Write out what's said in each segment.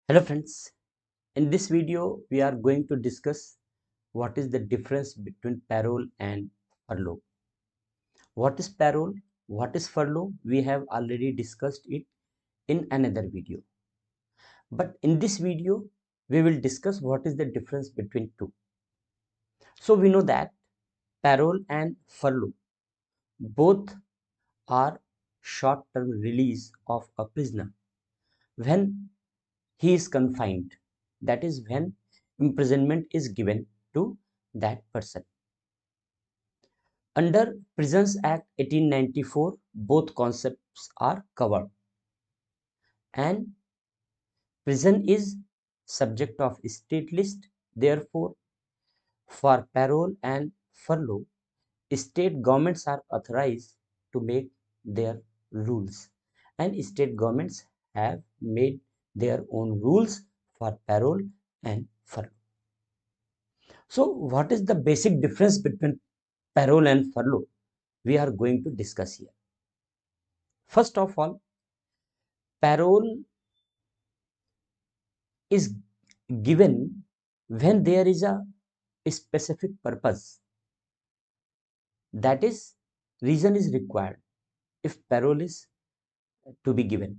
Hello friends, in this video we are going to discuss what is the difference between parole and furlough. What is parole? What is furlough? We have already discussed it in another video. But in this video we will discuss what is the difference between two. So we know that parole and furlough both are short-term release of a prisoner when he is confined. That is when imprisonment is given to that person. Under Prisons Act 1894, both concepts are covered, and prison is subject of state list. Therefore, for parole and furlough, state governments are authorized to make their rules, and state governments have made their own rules for parole and furlough. So, what is the basic difference between parole and furlough? We are going to discuss here. First of all, parole is given when there is a specific purpose, that is reason is required if parole is to be given.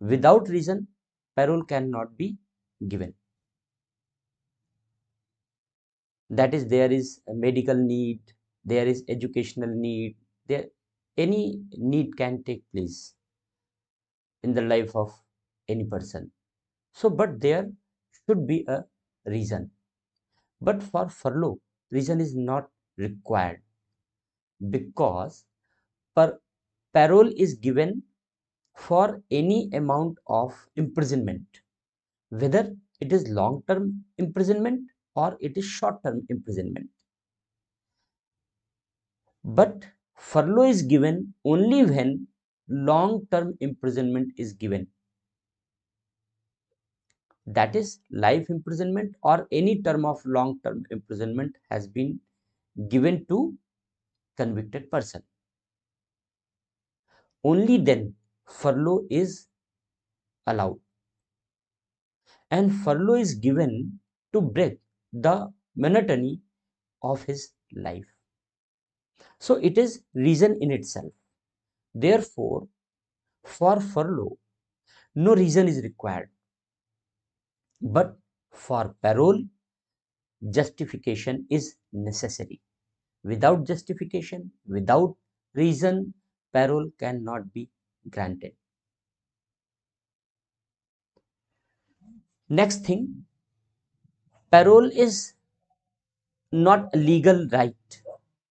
Without reason, parole cannot be given. That is, there is a medical need, there is educational need, there any need can take place in the life of any person. So but there should be a reason. But for furlough, reason is not required, because parole is given for any amount of imprisonment, whether it is long term imprisonment or it is short term imprisonment. But furlough is given only when long term imprisonment is given, that is life imprisonment or any term of long term imprisonment has been given to convicted person. Only then furlough is allowed, and furlough is given to break the monotony of his life. So it is reason in itself. Therefore, for furlough, no reason is required. But for parole, justification is necessary. Without justification, without reason, parole cannot be granted. Next thing, parole is not a legal right.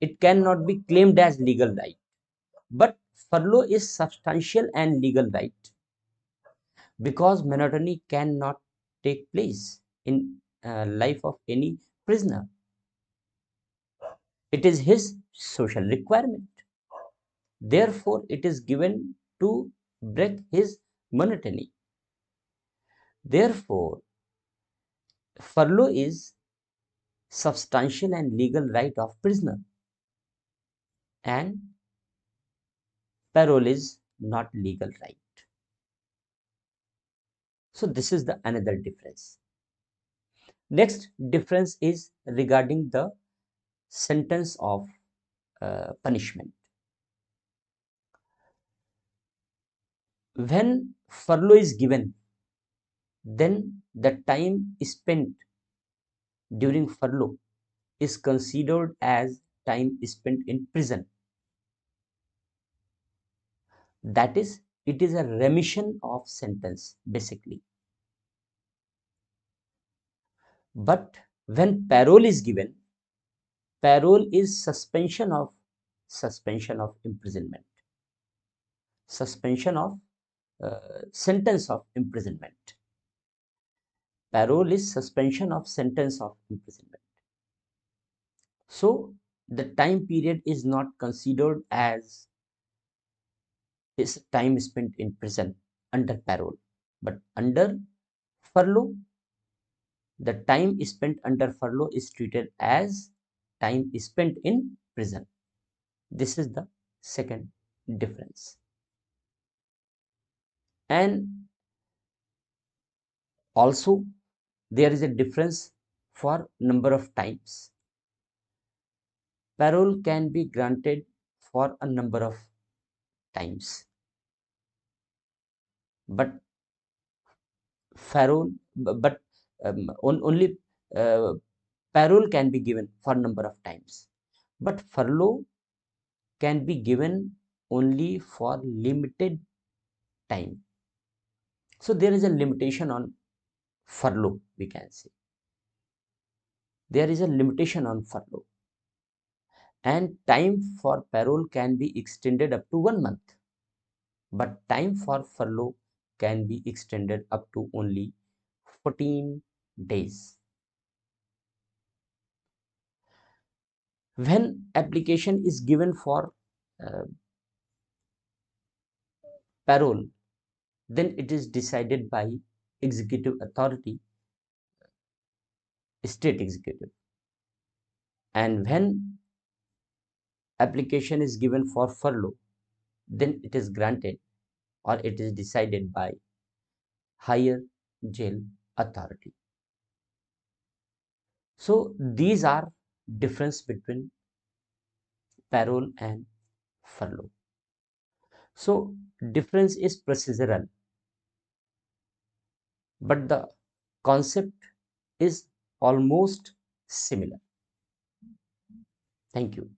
It cannot be claimed as legal right. But furlough is substantial and legal right, because monotony cannot take place in life of any prisoner. It is his social requirement. Therefore, it is given to break his monotony. Therefore, furlough is substantial and legal right of prisoner, and parole is not legal right. So this is the another difference. Next difference is regarding the sentence of punishment. When furlough is given, then the time spent during furlough is considered as time spent in prison. That is, it is a remission of sentence basically. But when parole is given, parole is suspension of imprisonment, suspension of sentence of imprisonment. Parole is suspension of sentence of imprisonment. So the time period is not considered as is time spent in prison under parole, but under furlough, the time spent under furlough is treated as time spent in prison. This is the second difference. And Also, there is a difference for number of times. Parole can be granted for a number of times, but parole, but only parole can be given for number of times, but furlough can be given only for limited time. So there is a limitation on furlough, we can say. There is a limitation on furlough, and time for parole can be extended up to 1 month, but time for furlough can be extended up to only 14 days. When application is given for uh, parole, then it is decided by executive authority, state executive. And when application is given for furlough, then it is granted or it is decided by higher jail authority. So these are difference between parole and furlough. So difference is procedural, but the concept is almost similar. Thank you.